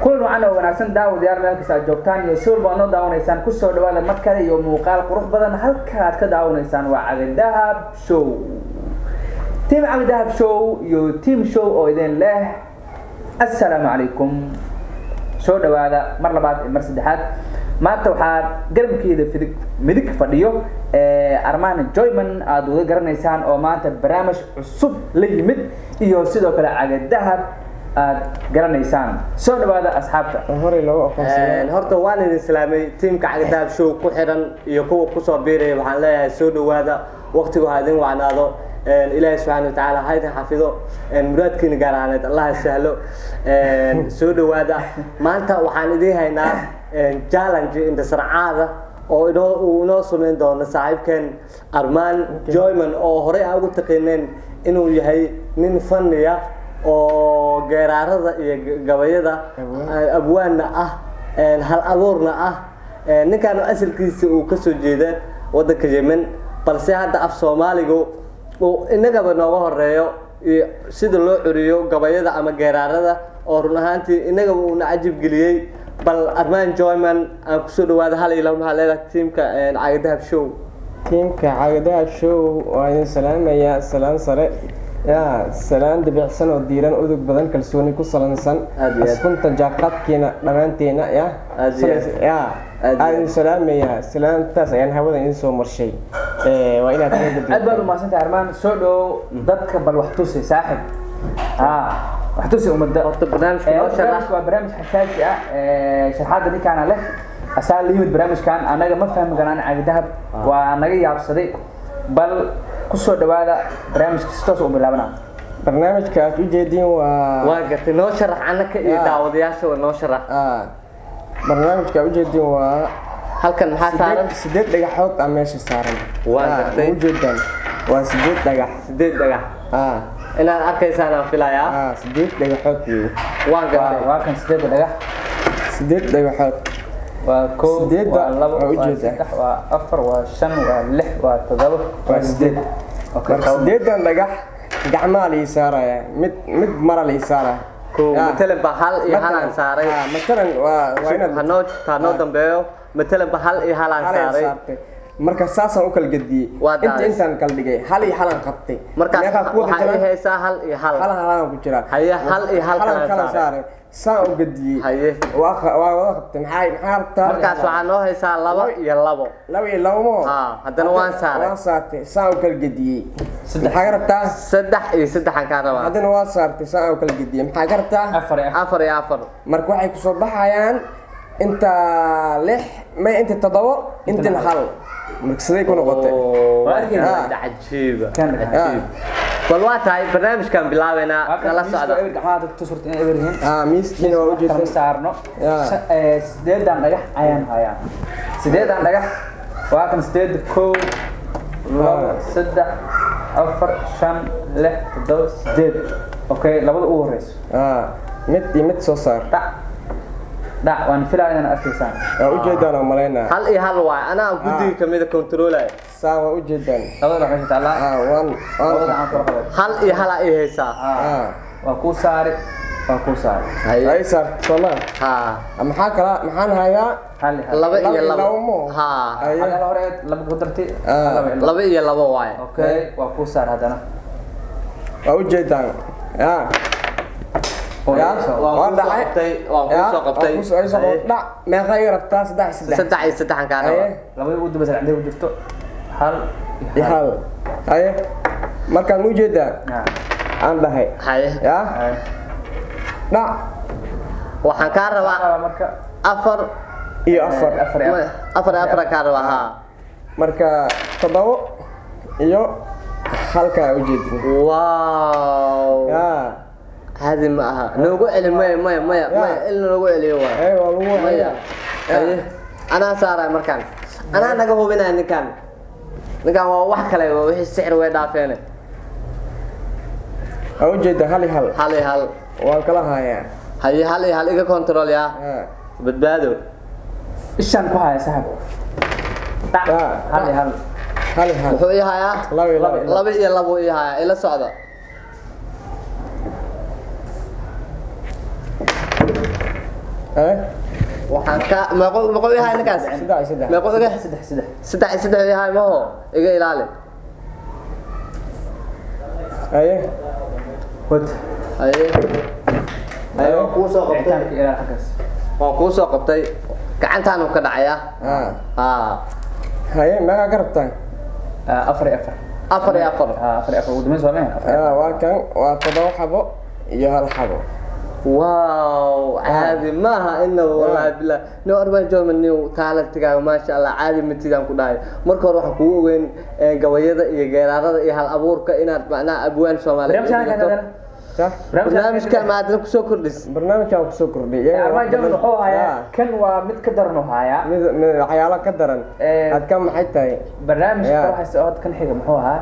كل وعنا ونعسن داود يا رب كسا جوكتان يسول بانو داونيسان كسو دوادا مركله iyo muuqaal qurux badan halka aad ka daawaneysaan waa Cali Dahab Show team Cali Dahab Show iyo team show oo idin leh assalaamu calaykum soo dhawaada mar labaad mar saddexaad maanta waxaan garabkeeda midig fadhiyo Armaan Joyman aad uga garanaysaan oo maanta barnaamij cusub la yimid iyo sidoo kale Cali Dahab aad garanaysaan soo dhawaada asxaabta hore loo aqoonsan horta waan idin islaamay teamka Cali Dahab Show ku xiran iyo kuwa ku soo biiray waxaan leeyahay soo dhawaada waqtigu ha idin wacnaado إلهي سبحانه وتعالى هاي حفظه مرادكين قرانات الله يسهله سود وهذا ما أنت وحندي هنا challenge إنت سرعة أو إنه من دون صاحب كان أرمان جويمان أو هري أقول تقينين إنه يهي من فنية أو قرارة جويدة أبوانا هل أبورنا نكانوا أصل كيس وكسر جدا ودك جمن بس هذا أف سومالي جو inaga nooga horeeyo sida loo curiyo gabayada ama geeraarada oo run ahaantii inaga uu nacib galiyay bal Armaan Joyman aan ku soo dhawaada hal ila ma leedahay teamka Cali Dahab Show teamka Cali Dahab Show waa in salaamaya salaan sare ya salaan dibicsan oo diiran udug badan kalsooni ku salansan askunta jaaqadkeena dhamaanteena ya aan salaamaya salaantaas ayaan hawada in soo marshay waa inaad aad baad u maasantay Armaan soo dhow dadka bal wax tusay saaxib wax tusay umada horta barnaamijka loo sharax waa barnaamij xasaasi ah sharaxaada ninkaan leh asaal limid barnaamijkan anaga ma fahmi karaan Cali Dahab waa naga yaabsaday bal ku soo dhawaada barnaamijka sidaas u bilaabana barnaamijka aad u jeedin waa gartay noo sharax anaka iyo daawadayaasha waa noo sharax barnaamijka u jeedin waa halkan maxaa saaran 8 dhagaxood ama meesha saaran waa gartay u jeedan waa 8 dhagax ila arkaysaan aan filayaa 8 dhagaxood waa gartay waa kan 8 dhagax 8 dhagaxood waa koob waa labo waa saddex waa afar waa shan waa lix waa toddoba waa sideed okay sideedan dhagax gacmaha la saaraya mid mara la saaraya مثلا بحال إيهالان ساري مثلا وين هنو dambeeyo مثلا بحال إيهالان ساري marka saasan u kala gadiyay intaan kala dhigay hal iyo halan qabtay marka waxa ay haysaa hal iyo hal halan ku jira haye hal iyo hal kala saaray saa u gadiyay haye waa wada qabtay maxay rabtaa markaas waxa noo haysaa 2 iyo 2 mo haddana waan saartay saa u kala gadiyay maxay rabtaa 3 iyo 3 aan ka rabaa haddana waa saartay saa u kala gadiyay maxay rabtaa 4 iyo 4 marka waxay ku soo baxayaan inta 6 ma inta 7 inta hal مركزي كنا قطع. عجيب. كان عجيب. والوقتها برنامج كان بلاوينا لا صعدة. هذا تصورت إن إبراهيم. ميسكين وجود. كم سعرنا. سديد عن نجح عيان هيا. سديد عن نجح. وأكن سديد كو. لا سدة. أفر شن له دو سديد. أوكي لابد أورس. مت صار. لا وان فيلا انا اركيسان وجدنا مالنا هل هل واي انا غدي كميده كنترول سا وجدنا هذا راح تعالى وان هل هل هيسا وكو ساري هاي صار والله اما حكلا maxaan hayaa hal 2 iyo 2 hal hore laba qudarti 2 iyo 2 waay okay waa ku saar hadana وجدنا waan dhacay waan soo qabtay dhac meeqa ay rabtaa 3 aan ka rabo laba u daba saacad u jirto hal haye markaan u jeedaa aan dhahay haye dhac waxaan ka rabaa marka 4 iyo 4 ka rabaa marka 7 iyo halka u jeedin wow هذه معها نوقو علي مايا إلا نوقو علي واي أيوة نوقو علي أنا سارة مركان أنا نقهو بنا نكان هو واحد كلا وحي السحر ويدافعني أوجد هل والكلا هاي هل إيجا كنترول يا بدبادو إيشان كوها يا صاحب هل وحو إيها يا لبي إيا لبو إيها إلا سعودة waxaan ka maqo yahay ninkaas maqo iga saddex yahay ma ho iga ilaali wad ku soo qabtay waan ku soo qabtay gacantaan ka dhacaya meeqa ka rabtaan afar ودمين سوامين waa kan waa 7 xabo iyo 1 xabo واو عادي ما إنه والله بالله نو أربعة جوم إنه تعال تجاه ما شاء الله عادي متجاه كده مركو روح كوه وين جوايده يجرارة هالأبور كإنات معنا أبوان سومالي برنامج كان ما أدرك سكردس برنامج كان سكردي أربعة جوم نحوها كان ومتقدر نحوها حياله قدرن هاد كم حتى برنامج راح يسقط كان حاجة نحوها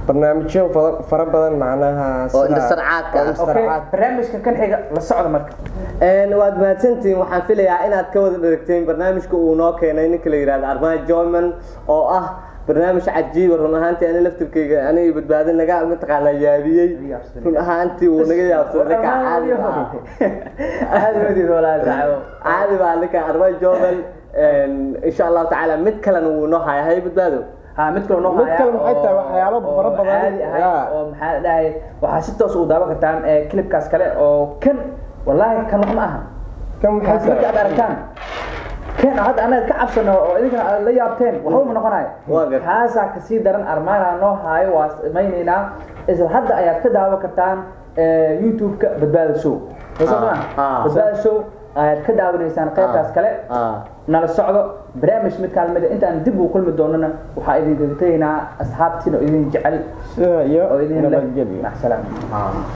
برنامج شو فرق بدن معناها السرعات برنامج كان حاجة للصعود مركب واد ما تنتي وحنفل يا إنها تكود درجتين برنامج كوناك يعني إنك اللي يراد أربعة جومن أو برنامج عجيب ورنا هانتي أنا لفت الكيك أنا بتبادل نجا متقالة جابية رنا هانتي ونجا يابسون لك عادي هذا ودي ولا زعو عادي بالك أربعة جومن إن شاء الله تعالى متكلن ونوها هاي بتبادل midkale noo haya xataa waxyaalo fara badan oo maxaa dhahay waxa si toos u daawa kartaan clipkaas kale oo kan wallahi kan wax ma aha kan waxa ka aragtaan kan hadda anaga ka cabsano oo idinka la yaabteen waxa ma noqonayo kaasa ka sii daran armaana noo hayo waa sameynayna isla hadda ayaad ka daawa kartaan YouTube-ka badbaado show badbaado show ayaad ka daawanaysaan qaybtaas kale nala socdo barnaamij mid kaalmada inta aan dib u kulmi doonana waxa idin degtaynaa asxaabtiina idin jecel iyo idin la jecel.